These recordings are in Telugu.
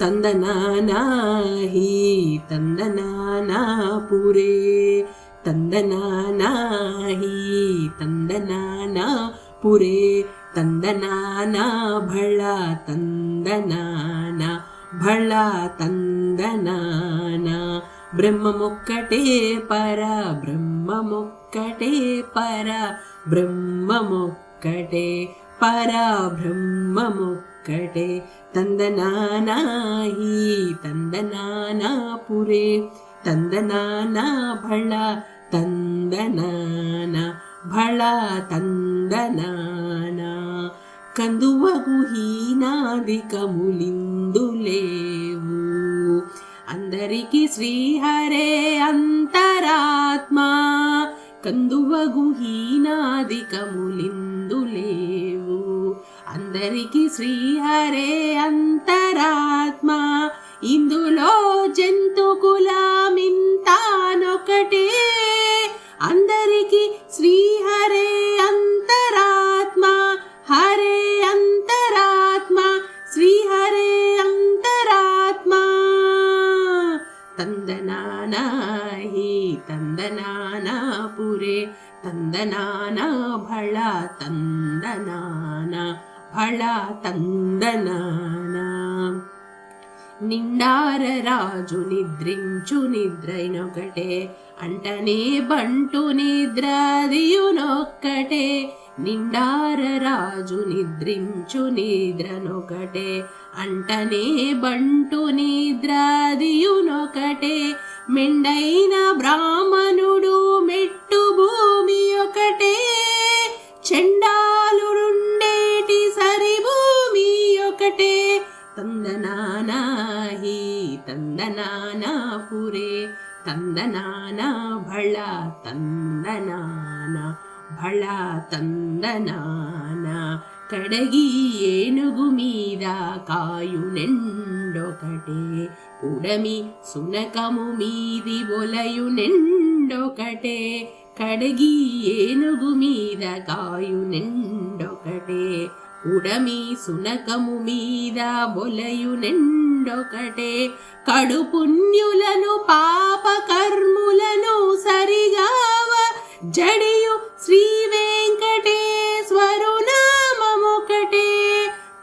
ತಂದನಾನಾ ಹಿ ತಂದನಾನಾ ಪುರೇ ತಂದನಾನಾ ಹಿ ತಂದನಾನಾ ಪುರೇ ತಂದನಾನಾ ಭಳ ತಂದನಾನಾ ಭಳ ತಂದನಾನಾ ಬ್ರಹ್ಮಮೊಕ್ಕಟೇ ಪರ ಬ್ರಹ್ಮಮೊಕ್ಕಟೇ ಪರ ಬ್ರಹ್ಮಮೊಕ್ಕಟೇ ಪರ ಬ್ರಹ್ಮಮೊಕ್ಕಟೇ ತಂದನಾನಾ ಹಿ ತಂದನಾನಾ ಪುರೇ ತಂದನಾನಾ ಭಳ ತಂದನಾನಾ ಭಳ ತಂದನಾನಾ కందువగు హీనాదికములిందులేవు అందరికి శ్రీహరే అంతరాత్మ కందువగు హీనాదికములిందులేవు అందరికి శ్రీహరే అంతరాత్మ ఇందులో జంతు కులమింతానొకటే అందరికి శ్రీహరే అంతరాత్మ హరే అంతరాత్మ శ్రీహరే అంతరాత్మ ತಂದನಾನಾ ಹಿ ತಂದನಾನಾ ಪುರೇ ತಂದನಾನಾ ಭಳ ತಂದನಾನಾ ಭಳ ತಂದನಾನಾ నిండార రాజు నిద్రించు నిద్రైనొకటే అంటనే బంటు నిద్రదియునొక్కటే నిండార రాజు నిద్రించు నిద్రనొకటే అంటనే బంటు నిద్రదియునొకటే మెండైన బ్రాహ్మణుడు మెట్టు భూమి ఒకటే చండాలుడుండేటి సరి భూమి ఒకటే ತಂದನಾನಾ ಹಿ ತಂದನಾನಾ ಪುರೇ ತಂದನಾನಾ ಭಳ ತಂದನಾನಾ భళ తందనానా కడగి ఏనుగు మీద కాయునెండొకటే పుడమి సునకము మీది బొలయునెండొకటే కడగి ఏనుగు మీద కాయునెండొకటే ఉడమి సునకము మీద బొలయునెండొకటే కడు పుణ్యులను పాప కర్ములను సరిగావ జడియు శ్రీ వెంకటేశ్వరు నామమొకటే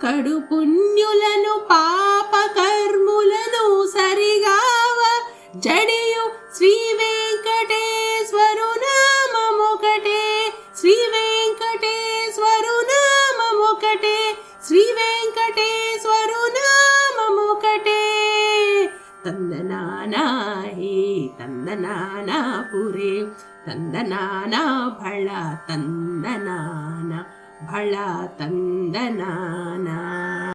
కడు పుణ్యులను పాప కర్ములను సరిగావ జడియు శ్రీ వెంకటేశ్వరు నామమొకటే శ్రీ వెంకటేశ్వరు నామమొకటే శ్రీ వెంకటేశ్వరు నామమొకటే ತಂದನಾನಾ ಹಿ ತಂದನಾನಾ ಪುರೇ ತಂದನಾನಾ ಭಳ ತಂದನಾನಾ ಭಳ ತಂದನಾನಾ